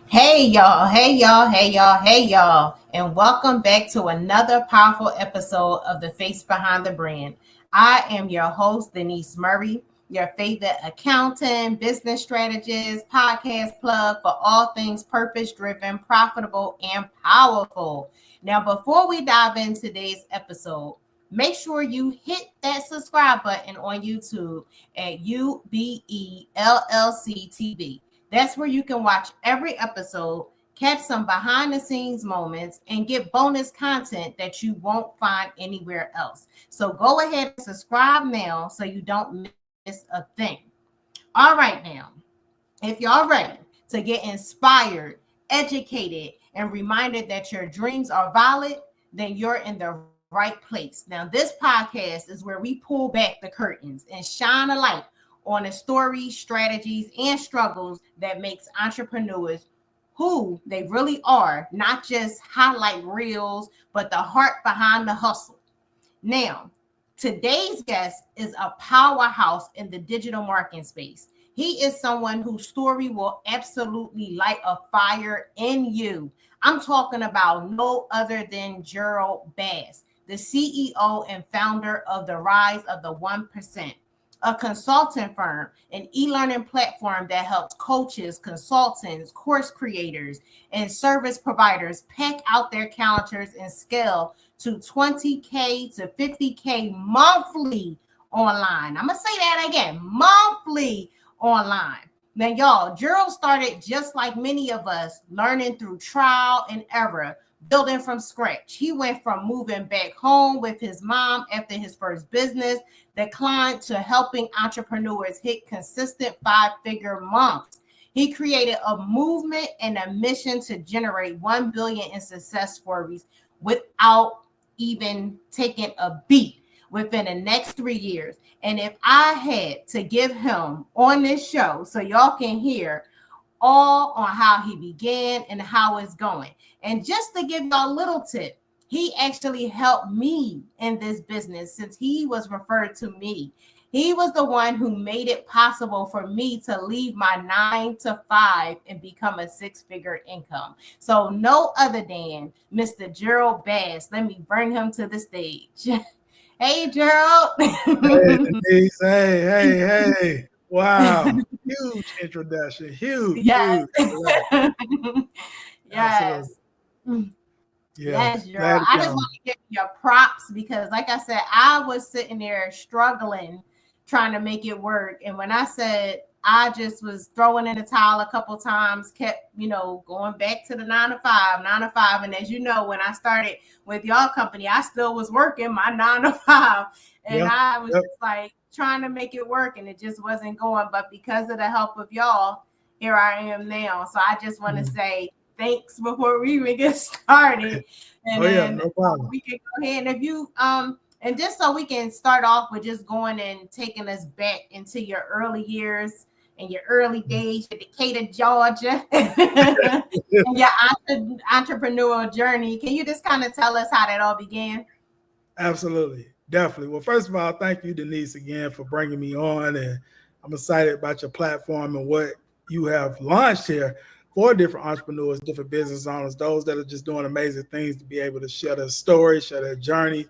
Hey y'all, hey y'all, hey y'all, hey y'all, and welcome back to another powerful episode of The Face Behind the Brand. I am your host, Denise Murray, your favorite accountant, business strategist, podcast plug for all things purpose driven, profitable, and powerful. Now, before we dive into today's episode, make sure you hit that subscribe button on YouTube at UBELLC TV. That's where you can watch every episode, catch some behind the scenes moments, and get bonus content that you won't find anywhere else. So go ahead and subscribe now so you don't miss a thing. All right, now, if y'all ready to get inspired, educated, and reminded that your dreams are valid, then you're in the right place. Now, this podcast is where we pull back the curtains and shine a light on the stories, strategies, and struggles that makes entrepreneurs who they really are, not just highlight reels, but the heart behind the hustle. Now, today's guest is a powerhouse in the digital marketing space. He is someone whose story will absolutely light a fire in you. I'm talking about no other than Gerald Bass, the CEO and founder of the Rise of the 1%, a consulting firm, an e-learning platform that helps coaches, consultants, course creators, and service providers pack out their calendars and scale to 20K to 50K monthly online. I'm going to say that again, monthly online. Now, y'all, Gerald started just like many of us, learning through trial and error, building from scratch. He went from moving back home with his mom after his first business decline to helping entrepreneurs hit consistent five-figure months. He created a movement and a mission to generate 1 billion in success stories without even taking a beat within the next 3 years. And if I had to give him on this show so y'all can hear all on how he began and how it's going. And just to give y'all a little tip, he actually helped me in this business since he was referred to me. He was the one who made it possible for me to leave my 9 to 5 and become a six-figure income. So no other than Mr. Gerald Bass. Let me bring him to the stage. Hey, Gerald. Hey, Denise. Hey. Wow. Huge introduction. Huge. Yes. I love it. Absolutely. Yes. Yeah. Yes, Gerald. Glad to I be just on. want to give you your props because, like I said, I was sitting there struggling trying to make it work. And when I said I just was throwing in the towel a couple times, kept, going back to the 9 to 5. And as you know, when I started with your company, I still was working my 9 to 5. And Yeah. I was Yep. just like trying to make it work and it just wasn't going. But because of the help of y'all, here I am now. So I just want to Mm. say thanks before we even get started. And Oh, yeah. then No problem. we can go ahead and if you and just so we can start off with just going and taking us back into your early years and your early days in Decatur, Georgia, and your entrepreneurial journey. Can you just kind of tell us how that all began? Absolutely. Definitely. Well, first of all, thank you, Denise, again for bringing me on. And I'm excited about your platform and what you have launched here for different entrepreneurs, different business owners, those that are just doing amazing things to be able to share their story, share their journey,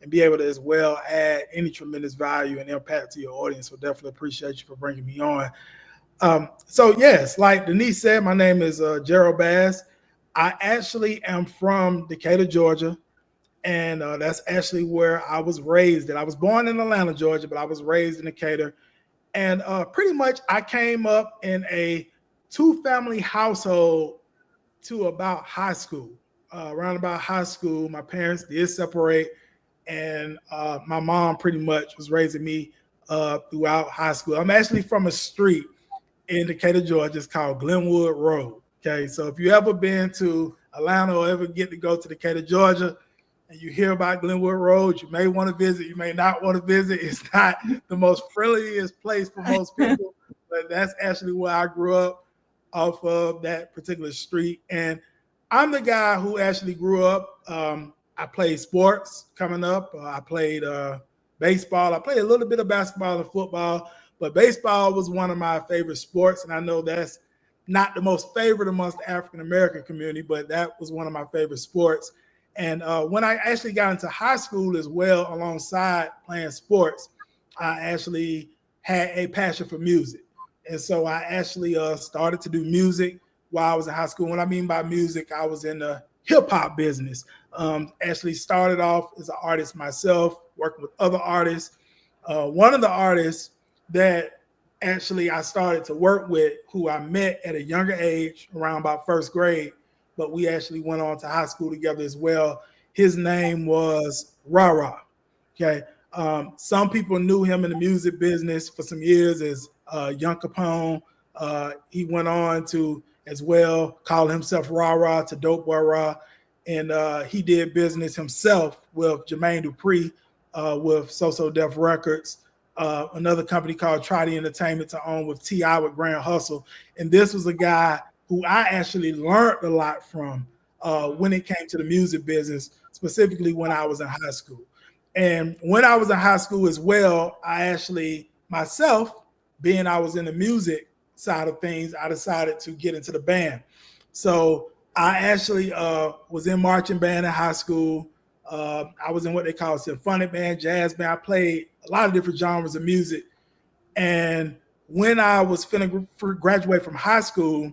and be able to as well add any tremendous value and impact to your audience. So definitely appreciate you for bringing me on. So yes, like Denise said, my name is Gerald Bass. I actually am from Decatur, Georgia, and that's actually where I was raised. And I was born in Atlanta, Georgia, but I was raised in Decatur. And pretty much I came up in a two-family household to about high school. Around about high school, my parents did separate, and my mom pretty much was raising me throughout high school. I'm actually from a street in Decatur, Georgia. It's called Glenwood Road. Okay, so if you ever been to Atlanta or ever get to go to Decatur, Georgia, and you hear about Glenwood Road, you may want to visit, you may not want to visit. It's not the most friendliest place for most people, but that's actually where I grew up off of that particular street. And I'm the guy who actually grew up. I played sports coming up. I played baseball. I played a little bit of basketball and football, but baseball was one of my favorite sports. And I know that's not the most favorite amongst the African American community, but that was one of my favorite sports. And when I actually got into high school as well, alongside playing sports, I actually had a passion for music. And so I actually started to do music while I was in high school. What I mean by music, I was in the hip hop business. Actually started off as an artist myself, working with other artists. One of the artists that actually I started to work with, who I met at a younger age, around about first grade, but we actually went on to high school together as well. His name was Rara. Okay. Some people knew him in the music business for some years as Young Capone. He went on to as well call himself Rara to Dope Boy Ra. And he did business himself with Jermaine Dupri, with So Def Records, another company called Trident Entertainment to own with T.I. with Grand Hustle. And this was a guy who I actually learned a lot from when it came to the music business, specifically when I was in high school. And when I was in high school as well, I actually myself, being I was in the music side of things, I decided to get into the band. So I actually was in marching band in high school. I was in what they call symphonic band, jazz band. I played a lot of different genres of music. And when I was finna graduate from high school,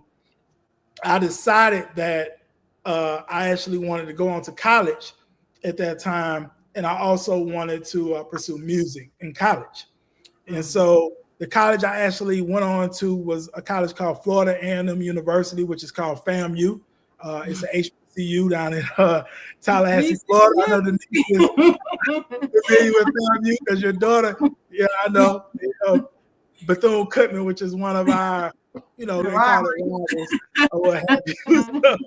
I decided that I actually wanted to go on to college at that time. And I also wanted to pursue music in college. And so the college I actually went on to was a college called Florida A&M University, which is called FAMU. It's an HBCU down in Tallahassee, Florida. I know the niggas familiar with FAMU because your daughter, yeah, I know. Bethune-Cookman, which is one of our, they call it rivals or what have you.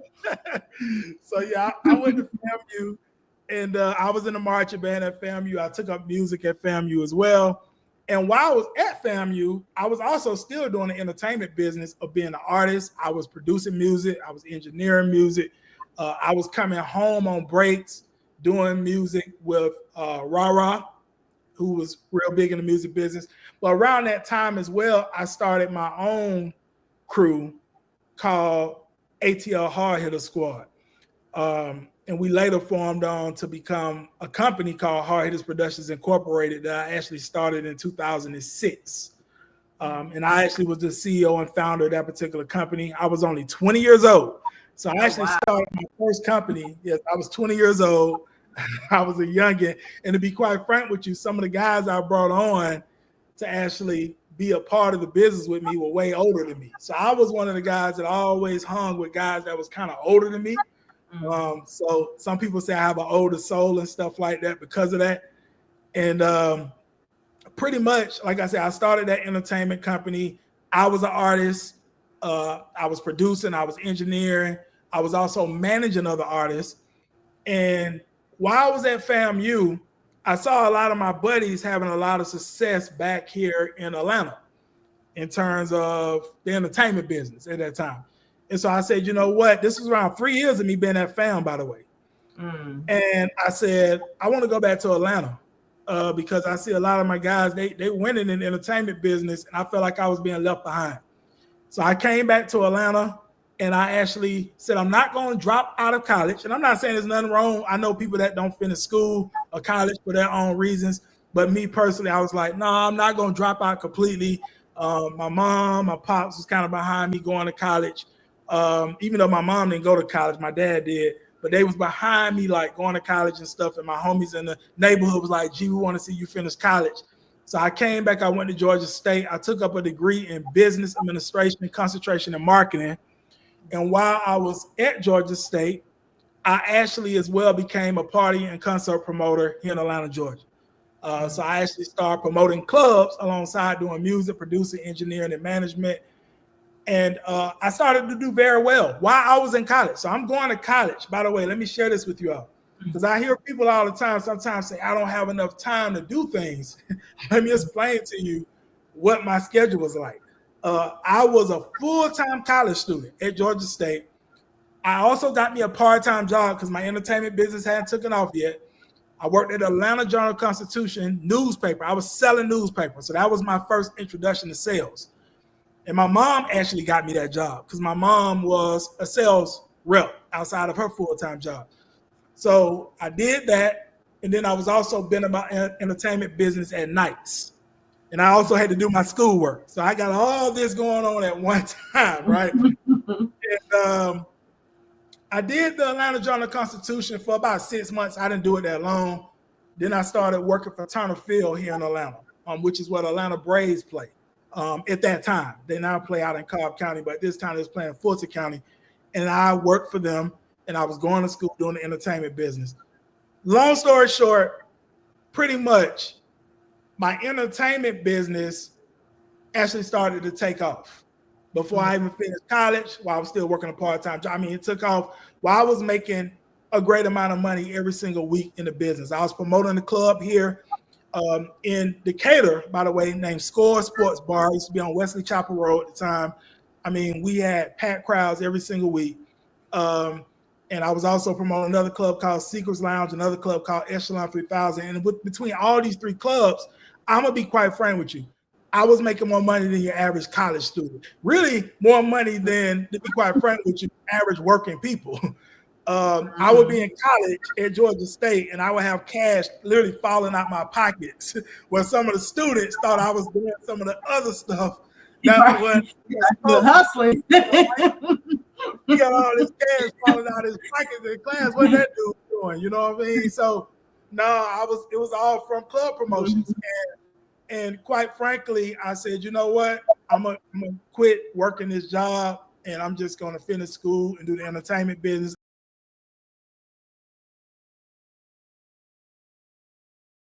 So yeah, I went to FAMU, and I was in the marching band at FAMU. I took up music at FAMU as well. And while I was at FAMU, I was also still doing the entertainment business of being an artist. I was producing music. I was engineering music. I was coming home on breaks, doing music with Rara, who was real big in the music business. But around that time as well, I started my own crew called ATL Hard Hitter Squad. And we later formed on to become a company called Hard Hitters Productions Incorporated that I actually started in 2006. And I actually was the CEO and founder of that particular company. I was only 20 years old. So I actually started my first company. Yes, I was 20 years old. I was a youngin'. And to be quite frank with you, some of the guys I brought on to actually be a part of the business with me were way older than me. So I was one of the guys that always hung with guys that was kind of older than me. So some people say I have an older soul and stuff like that because of that. And pretty much, like I said, I started that entertainment company. I was an artist. I was producing. I was engineering. I was also managing other artists. And while I was at FAMU, I saw a lot of my buddies having a lot of success back here in Atlanta in terms of the entertainment business at that time. And so I said, you know what? This was around 3 years of me being at FAM, by the way. And I said, I want to go back to Atlanta because I see a lot of my guys, they winning in the entertainment business, and I felt like I was being left behind. So I came back to Atlanta, and I actually said, I'm not going to drop out of college. And I'm not saying there's nothing wrong. I know people that don't finish school or college for their own reasons. But me personally, I was like, no, I'm not going to drop out completely. My mom, my pops was kind of behind me going to college. Even though my mom didn't go to college, my dad did. But they was behind me, like going to college and stuff. And my homies in the neighborhood was like, gee, we want to see you finish college. So I came back. I went to Georgia State. I took up a degree in business administration, concentration in marketing. And while I was at Georgia State, I actually as well became a party and concert promoter here in Atlanta, Georgia. So I actually started promoting clubs alongside doing music, producing, engineering, and management. And I started to do very well while I was in college. So I'm going to college. By the way, let me share this with you all. Because I hear people all the time sometimes say, I don't have enough time to do things. Let me explain to you what my schedule was like. I was a full-time college student at Georgia State. I also got me a part-time job because my entertainment business hadn't taken off yet. I worked at Atlanta Journal-Constitution newspaper. I was selling newspapers. So that was my first introduction to sales. And my mom actually got me that job because my mom was a sales rep outside of her full-time job. So I did that. And then I was also been about entertainment business at nights. And I also had to do my schoolwork. So I got all this going on at one time, right? And I did the Atlanta Journal-Constitution for about 6 months. I didn't do it that long. Then I started working for Turner Field here in Atlanta, which is what Atlanta Braves play. At that time, they now play out in Cobb County, but this time they was playing in Fulton County. And I worked for them, and I was going to school doing the entertainment business. Long story short, pretty much my entertainment business actually started to take off before I even finished college, while I was still working a part-time job. I mean, it took off while I was making a great amount of money every single week in the business. I was promoting the club here in Decatur, by the way, named Score Sports Bar. It used to be on Wesley Chapel Road at the time. I mean, we had packed crowds every single week. And I was also promoting another club called Secrets Lounge, another club called Echelon 3000. And between all these three clubs, I'm going to be quite frank with you, I was making more money than your average college student. Really more money than, to be quite frank with you, average working people. I would be in college at Georgia State, and I would have cash literally falling out my pockets where some of the students thought I was doing some of the other stuff. That was hustling. He got all this cash falling out his pockets in class. What that dude doing? You know what I mean? So no, it was all from club promotions. And quite frankly, I said, you know what? I'm gonna quit working this job, and I'm just gonna finish school and do the entertainment business.